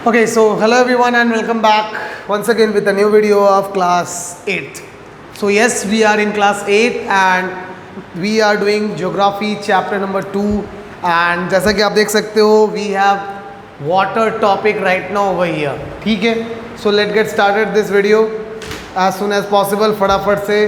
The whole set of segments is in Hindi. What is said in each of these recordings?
Okay, so hello everyone and welcome back once again with a new video of class 8. So yes, we are in class 8 and we are doing geography chapter number 2 and जैसा कि आप देख सकते हो we have water topic right now over here. ठीक है, so let's get started this video as soon as possible. फटाफट से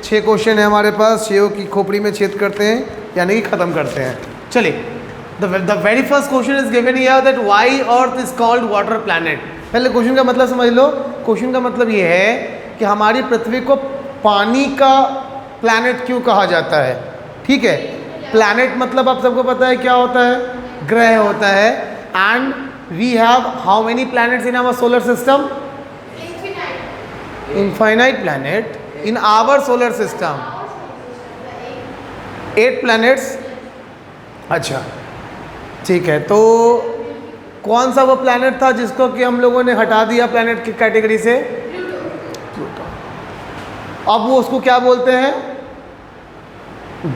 6 क्वेश्चन है हमारे पास, 6 की खोपड़ी में छेद करते हैं यानी कि ख़त्म करते हैं. चलिए, The very first question is given here that why Earth is called water planet. पहले क्वेश्चन का मतलब समझ लो. क्वेश्चन का मतलब ये है कि हमारी पृथ्वी को पानी का प्लैनेट क्यों कहा जाता है. ठीक है, प्लैनेट मतलब आप सबको पता है क्या होता है, ग्रह होता है. And we have how many planets in our solar system? Infinite planet in our solar system. 8 planets. अच्छा ठीक है, तो कौन सा वो प्लैनेट था जिसको कि हम लोगों ने हटा दिया प्लैनेट की कैटेगरी से? प्लूटो. अब वो उसको क्या बोलते हैं?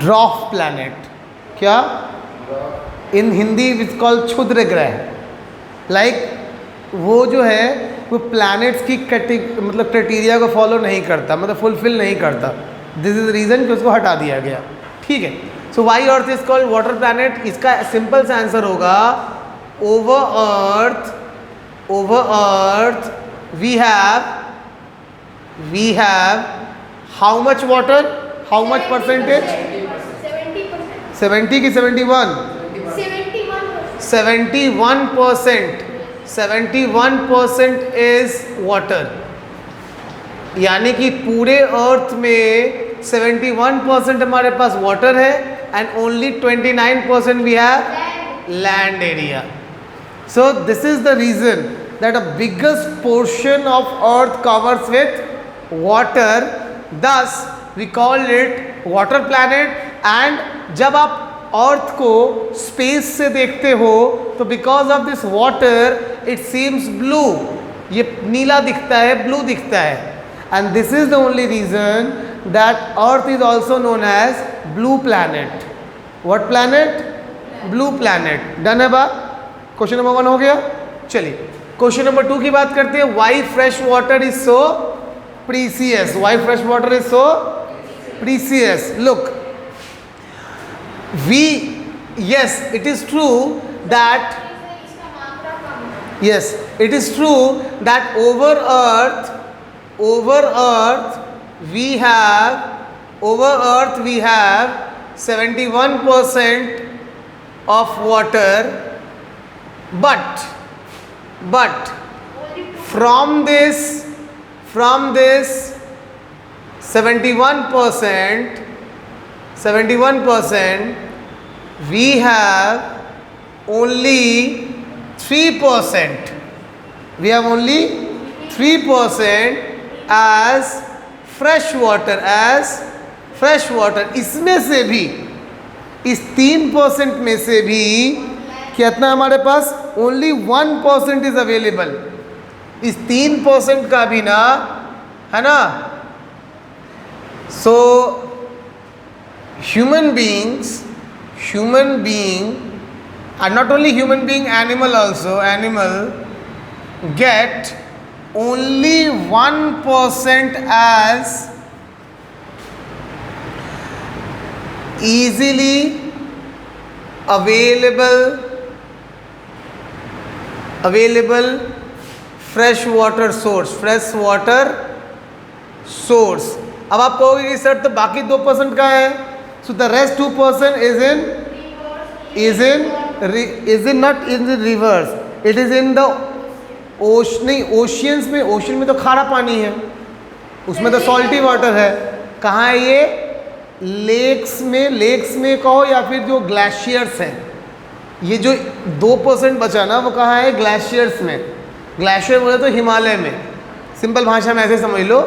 Dwarf planet. क्या इन हिंदी इट्स कॉल्ड क्षुद्र ग्रह. लाइक वो जो है वो प्लैनेट्स की मतलब क्राइटेरिया को फॉलो नहीं करता, मतलब फुलफिल नहीं करता. दिस इज रीज़न कि उसको हटा दिया गया. ठीक है, so why earth is called water planet. इसका सिंपल सा आंसर होगा over earth we have how much water, how much percentage? 70 की 71? 71%. 71% इज वाटर. यानी कि पूरे अर्थ में 71% हमारे पास वाटर है and only 29% we have land area. So this is the reason that a biggest portion of earth covers with water, thus we call it water planet. And जब आप अर्थ को स्पेस से देखते हो तो because of this water it seems blue, ये नीला दिखता है, ब्लू दिखता है. And this is the only reason that Earth is also known as blue planet. What planet? Blue planet. Done है बात? क्वेश्चन नंबर 1 हो गया. चलिए क्वेश्चन नंबर 2 की बात करते हैं. Why fresh water is so precious? Why fresh water is so precious? Look, yes, it is true that over Earth we have 71% of water, but from this 71% we have only 3%. We have only 3% as fresh water. इसमें से भी, इस 3% में से भी कितना हमारे पास? only 1% is available. इस 3% का भी ना, है ना. सो human being and not only human being, animal get only 1% as easily available fresh water source. अब आप कहोगे कि सर तो बाकी 2% का है. So the rest 2% is not in the rivers, it is in the oceans में. ओशन में तो खारा पानी है, उसमें तो सॉल्टी वाटर है. कहाँ है ये? लेक्स में कहो या फिर जो ग्लेशियर्स हैं. ये जो 2% बचा ना वो कहाँ है? ग्लेशियर्स में. ग्लेशियर बोले तो हिमालय में. सिंपल भाषा में ऐसे समझ लो,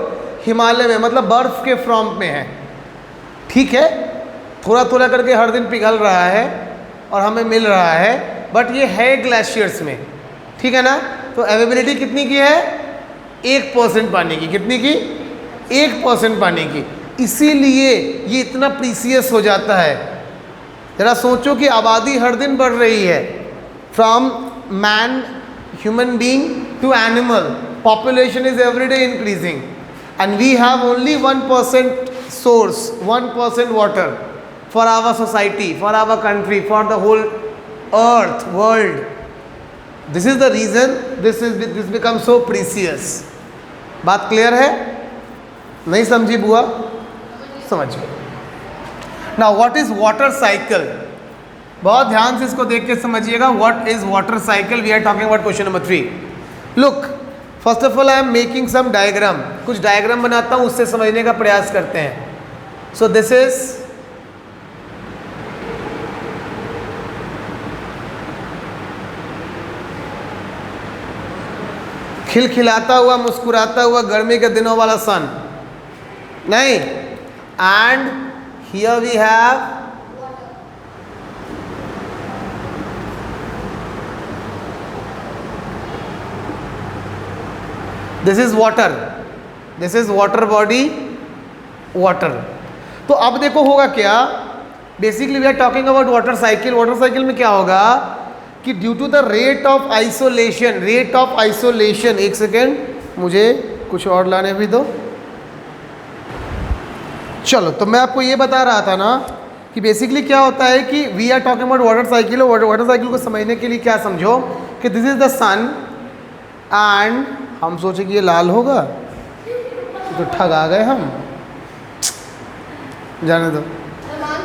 हिमालय में मतलब बर्फ़ के फॉर्म में है. ठीक है, थोड़ा थोड़ा करके हर दिन पिघल रहा है और हमें मिल रहा है, बट ये है ग्लेशियर्स में. ठीक है ना. तो अवेलेबिलिटी कितनी की है? 1% पानी की. कितनी की? 1% पानी की. इसीलिए ये इतना प्रीसियस हो जाता है. ज़रा सोचो कि आबादी हर दिन बढ़ रही है. From man human being to animal. Population is every day increasing, and we have only 1% source, 1% water for our society, for our country, for the whole earth, world. This is the reason this becomes so precious. बात क्लियर है? नहीं समझी बुआ? समझिए. Now what is water cycle? बहुत ध्यान से इसको देख के समझिएगा. What is water cycle? We are talking about question number 3. Look, first of all I am making some diagram. कुछ डायग्राम बनाता हूँ, उससे समझने का प्रयास करते हैं. So this is खिलखिलाता हुआ, मुस्कुराता हुआ गर्मी के दिनों वाला सन नहीं. And here we have this is water, this is water body, water. तो अब देखो होगा क्या. Basically we are talking about water cycle. Water cycle में क्या होगा कि due to the rate of isolation, rate of isolation, एक सेकेंड मुझे कुछ और लाने भी दो. चलो, तो मैं आपको ये बता रहा था ना कि बेसिकली क्या होता है कि we are talking about water cycle. Water cycle को समझने के लिए क्या समझो कि this is the sun and हम सोचे कि ये लाल होगा तो ठग आ गए हम, जाने दो.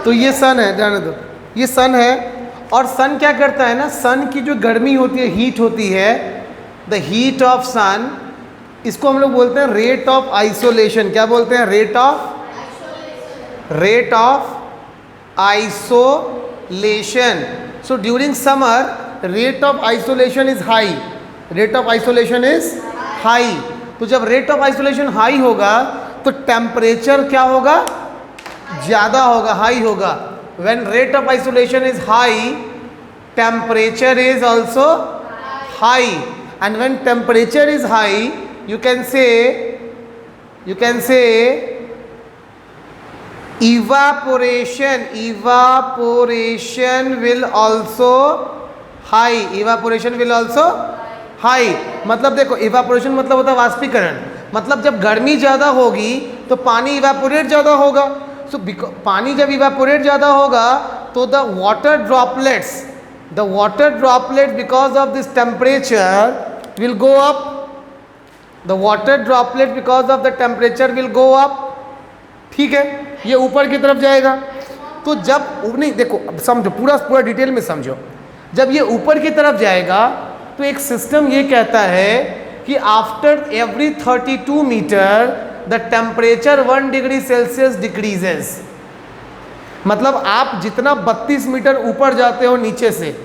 तो ये सन है, जाने दो, ये सन है. और सन क्या करता है ना, सन की जो गर्मी होती है, हीट होती है, द हीट ऑफ सन, इसको हम लोग बोलते हैं रेट ऑफ आइसोलेशन. क्या बोलते हैं? Rate of isolation. So during summer rate of isolation is high, rate of isolation is high. तो जब रेट ऑफ आइसोलेशन हाई होगा तो टेम्परेचर क्या होगा? ज़्यादा होगा, हाई होगा. When rate of isolation is high, temperature is also high. And when temperature is high, you can say evaporation will also high. Evaporation will also high. मतलब देखो, evaporation मतलब होता है वाष्पीकरण. मतलब जब गर्मी ज़्यादा होगी तो पानी इवेपोरेट ज़्यादा होगा. सो पानी जब इवेपोरेट ज़्यादा होगा तो the water droplet because of this temperature will go up. The water droplet because of the temperature will go up. ठीक है, ये ऊपर की तरफ जाएगा. तो जब नहीं, देखो अब समझो, पूरा डिटेल में समझो. जब ये ऊपर की तरफ जाएगा तो एक सिस्टम ये कहता है कि after every 32 metre the temperature 1 degree Celsius decreases. मतलब आप जितना 32 मीटर ऊपर जाते हो नीचे से,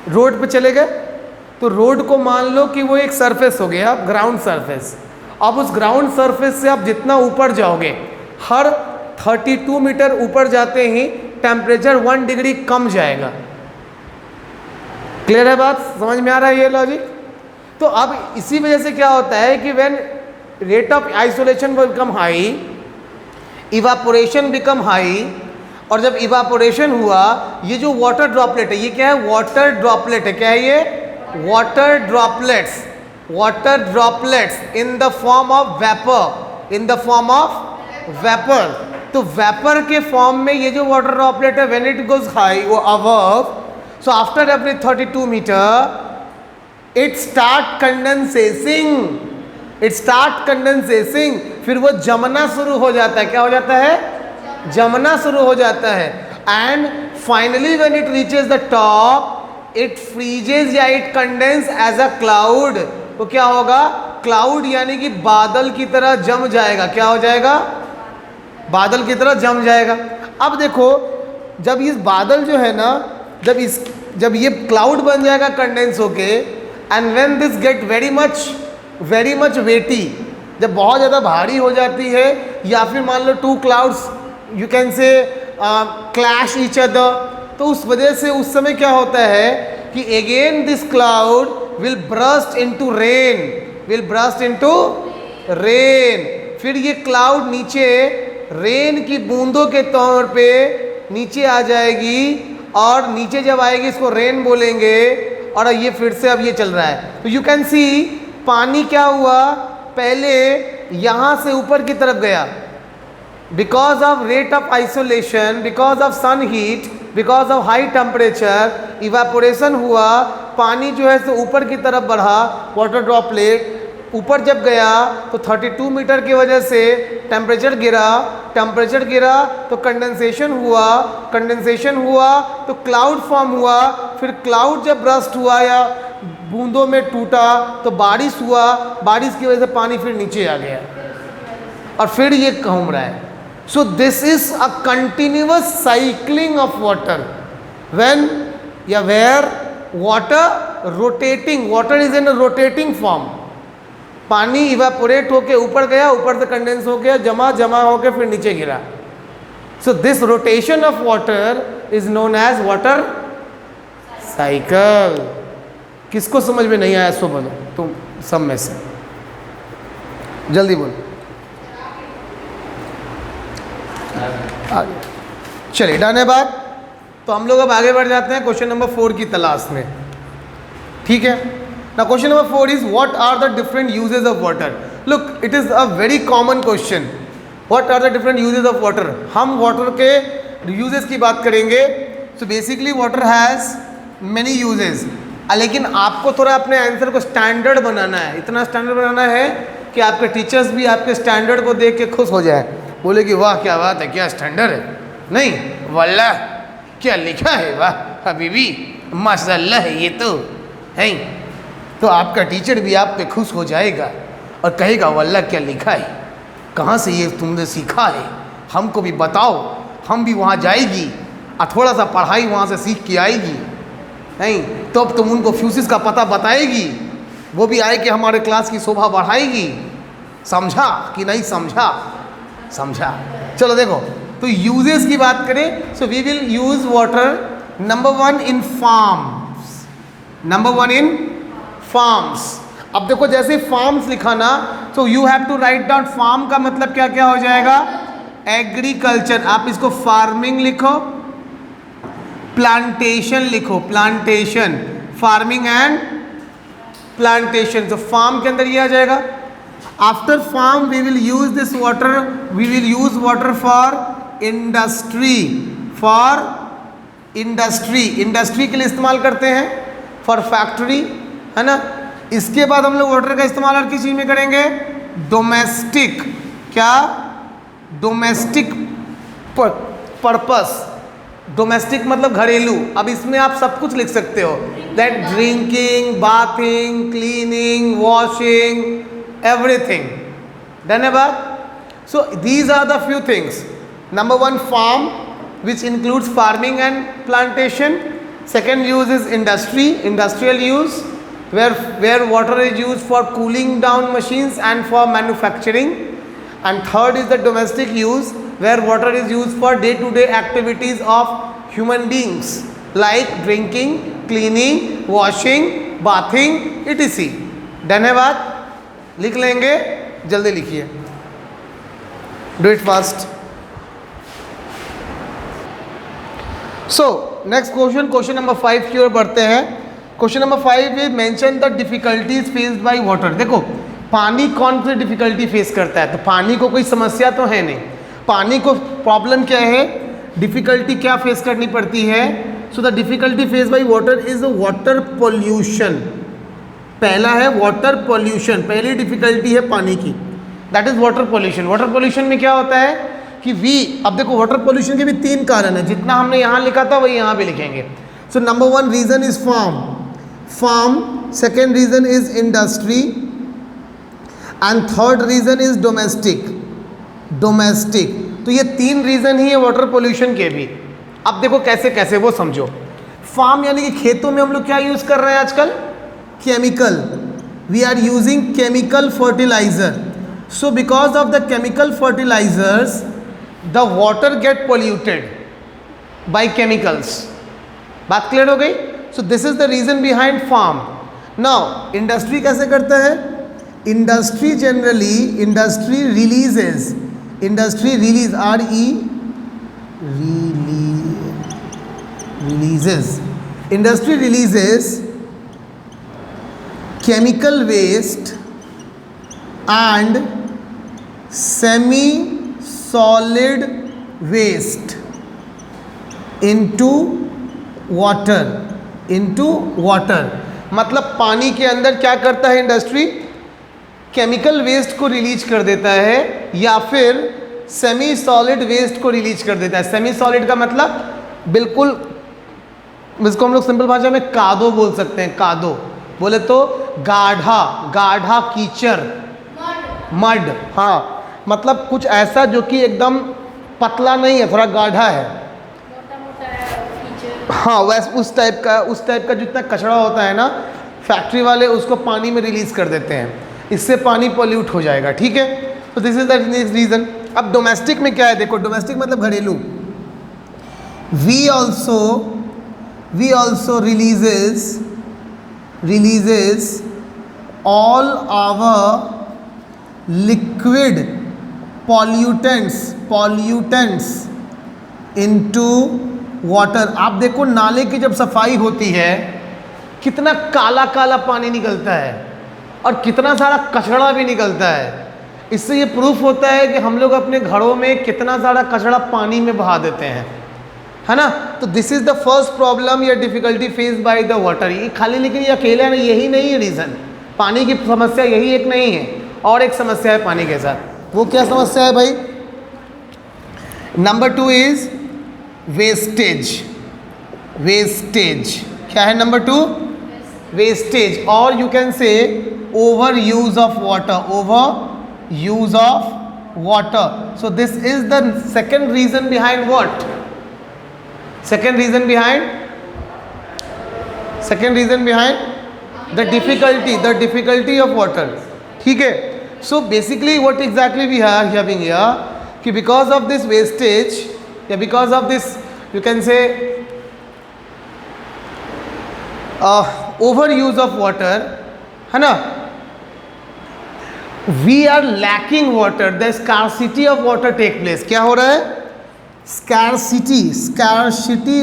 रोड पे चले गए तो रोड को मान लो कि वो एक सरफेस हो गया, ग्राउंड सरफेस. अब उस ग्राउंड सरफेस से आप जितना ऊपर जाओगे, हर 32 मीटर ऊपर जाते ही टेम्परेचर 1 डिग्री कम जाएगा. क्लियर है बात? समझ में आ रहा है ये लॉजिक? तो अब इसी वजह से क्या होता है कि when rate of isolation become high, evaporation become high. और जब इवापोरेशन हुआ, ये जो वाटर ड्रॉपलेट है, ये क्या है? वाटर ड्रॉपलेट है. क्या है ये? Water droplets. Water droplets in the form of vapour, in the form of vapour. तो वेपर के फॉर्म में ये जो वाटर ड्रॉपलेट है, व्हेन इट गोज हाई, वो above, so after every 32 metre it start condensing. It start condensing. फिर वो जमना शुरू हो जाता है. क्या हो जाता है? जमना शुरू हो जाता है. And finally when it reaches the top, it freezes या it condense as a cloud. तो क्या होगा? क्लाउड यानी कि बादल की तरह जम जाएगा. क्या हो जाएगा? बादल की तरह जम जाएगा. अब देखो, जब इस बादल जो है ना, जब ये क्लाउड बन जाएगा कंडेंस होके, and when this get very much weighty, जब बहुत ज़्यादा भारी हो जाती है, या फिर मान लो 2 क्लाउड्स यू कैन से क्लैश ईच अदर, तो उस वजह से उस समय क्या होता है कि again this cloud will burst into rain. फिर ये क्लाउड नीचे रेन की बूंदों के तौर पे नीचे आ जाएगी, और नीचे जब आएगी इसको रेन बोलेंगे, और ये फिर से अब ये चल रहा है। तो यू कैन सी पानी क्या हुआ, पहले यहाँ से ऊपर की तरफ गया, because of rate of isolation, because of sun heat, because of high temperature, evaporation हुआ, पानी जो है सो ऊपर की तरफ बढ़ा, वाटर ड्रॉपलेट ऊपर जब गया तो 32 मीटर की वजह से टेम्परेचर गिरा तो कंडेंसेशन हुआ तो क्लाउड फॉर्म हुआ, फिर क्लाउड जब ब्रस्ट हुआ या बूंदों में टूटा तो बारिश हुआ, बारिश की वजह से पानी फिर नीचे आ गया और फिर ये घूम रहा है। So this is a continuous cycling of water when या where water rotating, water is in rotating form. पानी इवापोरेट होके ऊपर गया, ऊपर से कंडेंस हो गया, जमा होके फिर नीचे गिरा। So this rotation of water is known as water cycle. किसको समझ में नहीं आया सो बोलो, तुम सब में से जल्दी बोलो। आगे चलिए, डन है बात। तो हम लोग अब आगे बढ़ जाते हैं क्वेश्चन नंबर 4 की तलाश में, ठीक है। Now question number 4 is what are the different uses of water? Look, it is a very common question. What are the different uses of water? हम water के uses की बात करेंगे। So basically water has many uses. लेकिन आपको थोड़ा अपने आंसर को स्टैंडर्ड बनाना है, इतना स्टैंडर्ड बनाना है कि आपके टीचर्स भी आपके स्टैंडर्ड को देख के खुश हो जाए, बोले कि वाह क्या बात है, क्या स्टैंडर्ड है, नहीं वल्लाह क्या लिखा है, वाह हबीबी माशाल्लाह है ये तो है। तो आपका टीचर भी आप पे खुश हो जाएगा और कहेगा वल्लाह क्या लिखा है, कहाँ से ये तुमने सीखा है, हमको भी बताओ, हम भी वहाँ जाएगी और थोड़ा सा पढ़ाई वहाँ से सीख के आएगी, नहीं तो अब तुम उनको फ्यूसिस का पता बताएगी, वो भी आए कि हमारे क्लास की शोभा बढ़ाएगी। समझा कि नहीं समझा? समझा। चलो देखो, तो यूजेस की बात करें, so we will use water number 1 in farms, number 1 in farms. अब देखो जैसे फार्म्स लिखा ना, तो you have to write down farm का मतलब क्या क्या हो जाएगा, एग्रीकल्चर, आप इसको फार्मिंग लिखो, प्लांटेशन लिखो, प्लांटेशन, फार्मिंग एंड प्लांटेशन। तो फार्म के अंदर ये आ जाएगा। After farm we will use this water, we will use water for industry, for industry, industry के लिए इस्तेमाल करते हैं, फॉर फैक्ट्री, है ना। इसके बाद हम लोग वाटर का इस्तेमाल और किस चीज़ में करेंगे, डोमेस्टिक, क्या डोमेस्टिक पर्पस, डोमेस्टिक मतलब घरेलू। अब इसमें आप सब कुछ लिख सकते हो, that drinking, bathing, cleaning, washing, everything. धन्यवाद। So these are the few things. Number 1 farm which includes farming and plantation. Second use is industry, industrial use, where water is used for cooling down machines and for manufacturing. And third is the domestic use, where water is used for day-to-day activities of human beings like drinking, cleaning, washing, bathing, etc. धन्यवाद। लिख लेंगे, जल्दी लिखिए, do it fast. So next question, question number 5 की ओर बढ़ते हैं। Question number 5 is mention the difficulties faced by water. देखो पानी कौन सी डिफिकल्टी फेस करता है, तो पानी को कोई समस्या तो है नहीं, पानी को प्रॉब्लम क्या है, डिफिकल्टी क्या फेस करनी पड़ती है। So the difficulty face by water is water pollution. पहला है वाटर पोल्यूशन, पहली डिफिकल्टी है पानी की, that is water pollution. Water pollution में क्या होता है कि अब देखो वाटर पोल्यूशन के भी 3 कारण है, जितना हमने यहाँ लिखा था वही यहाँ भी लिखेंगे। So number 1 reason is farm, second reason is industry, and third reason is domestic. तो ये 3 रीजन ही है वाटर पोल्यूशन के भी। अब देखो कैसे कैसे वो समझो। फार्म यानी कि खेतों में हम लोग क्या यूज कर रहे हैं आजकल, chemical, we are using chemical fertiliser. So because of the chemical fertilisers the water get polluted by chemicals। बात क्लियर हो गई। so this is the reason behind farm। now industry कैसे करता है, industry generally industry releases industry releases chemical waste and semi solid waste into water, मतलब पानी के अंदर क्या करता है इंडस्ट्री, केमिकल वेस्ट को रिलीज कर देता है या फिर सेमी सॉलिड वेस्ट को रिलीज कर देता है। सेमी सॉलिड का मतलब बिल्कुल, इसको हम लोग सिंपल भाषा में कादो बोल सकते हैं। कादो बोले तो गाढ़ा कीचड़, मड, हाँ, मतलब कुछ ऐसा जो कि एकदम पतला नहीं है, थोड़ा गाढ़ा है, हाँ, वैसे उस टाइप का जितना कचरा होता है ना, फैक्ट्री वाले उसको पानी में रिलीज कर देते हैं, इससे पानी पॉल्यूट हो जाएगा। ठीक है, तो दिस इज द रीजन। अब डोमेस्टिक में क्या है, देखो, डोमेस्टिक मतलब घरेलू। We also releases all our liquid pollutants into water। आप देखो नाले की जब सफाई होती है कितना काला काला पानी निकलता है और कितना सारा कचरा भी निकलता है। इससे ये प्रूफ होता है कि हम लोग अपने घरों में कितना सारा कचरा पानी में बहा देते हैं, है ना। तो this is the first problem या difficulty face by the water. ये खाली, लेकिन ये अकेला नहीं, यही नहीं है रीज़न। पानी की समस्या यही एक नहीं है, और एक समस्या है पानी के साथ। वो क्या समस्या है भाई? Number 2 is wastage. क्या है नंबर 2? वेस्टेज, और you can say over use of water. So this is the second reason behind what? Second reason behind the difficulty of water. ठीक है, so basically what exactly we are having here कि because of this wastage या because of this you can say overuse of water, है ना, we are lacking water, the scarcity of water take place। क्या हो रहा है? scarcity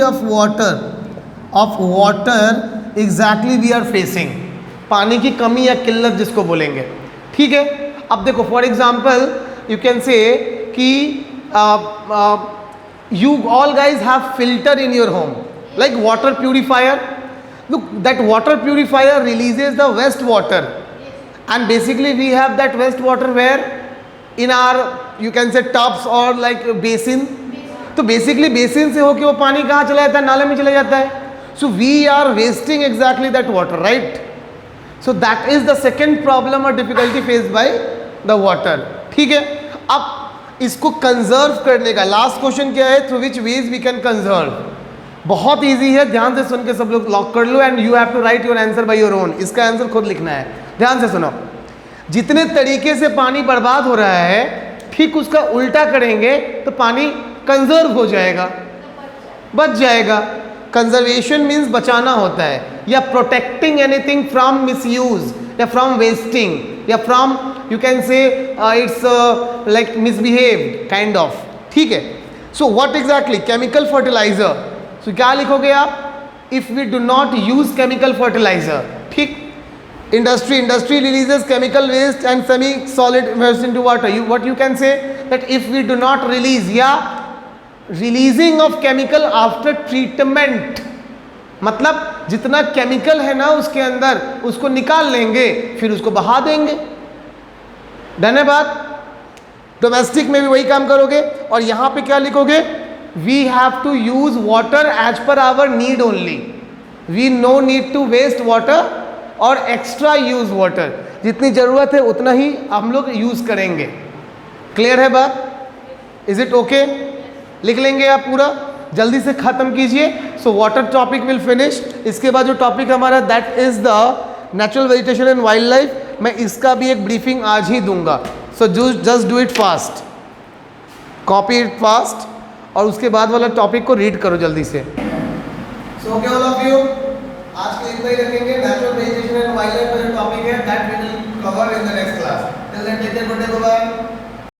of water exactly we are facing। पानी की कमी या किल्लत जिसको बोलेंगे। ठीक है, अब देखो फॉर एग्जाम्पल यू कैन से कि you all guys have filter in your home like water purifier। look, that water purifier releases the waste water and basically we have that waste water where in our you can say tubs or like basin। तो बेसिकली बेसिन से होके वो पानी कहाँ चला जाता है? नाले में चला जाता है। So we are wasting exactly that water, right. So that is the second problem और difficulty face by the water. ठीक है, अब इसको कंजर्व करने का लास्ट क्वेश्चन क्या है? Through which ways we can conserve. बहुत ईजी है, ध्यान से सुन के सब लोग लॉक कर लो and you have to write your answer by your own. इसका आंसर खुद लिखना है, ध्यान से सुनो। जितने तरीके से पानी बर्बाद हो रहा है, ठीक उसका उल्टा करेंगे तो पानी कंजर्व हो जाएगा, बच जाएगा। कंजर्वेशन मीन्स बचाना होता है, या प्रोटेक्टिंग एनीथिंग फ्रॉम मिसयूज या फ्रॉम वेस्टिंग या from you can say it's like misbehave kind of. ठीक है, so what exactly? Chemical fertiliser. सो क्या लिखोगे आप? If we do not use chemical fertiliser, ठीक, industry releases chemical waste and semi solid waste into water। What you can say that if we do not release, releasing of chemical after treatment, मतलब जितना केमिकल है ना उसके अंदर उसको निकाल लेंगे फिर उसको बहा देंगे। धन्यवाद। डोमेस्टिक में भी वही काम करोगे और यहाँ पे क्या लिखोगे? We have to use water as per our need only. We no need to waste water और एक्स्ट्रा यूज वाटर। जितनी ज़रूरत है उतना ही हम लोग यूज़ करेंगे। क्लियर है बात? Is it okay? लिख लेंगे आप पूरा, जल्दी से ख़त्म कीजिए। So water topic will finish. इसके बाद जो टॉपिक हमारा that is the natural vegetation and wild life, मैं इसका भी एक ब्रीफिंग आज ही दूंगा। So just do it fast, copy it fast, और उसके बाद वाला टॉपिक को रीड करो जल्दी से। So okay all of you, आज के इतना ही रखेंगे। Natural vegetation and wild life का जो टॉपिक है that we will cover in the next class. Till then take care, good day, bye.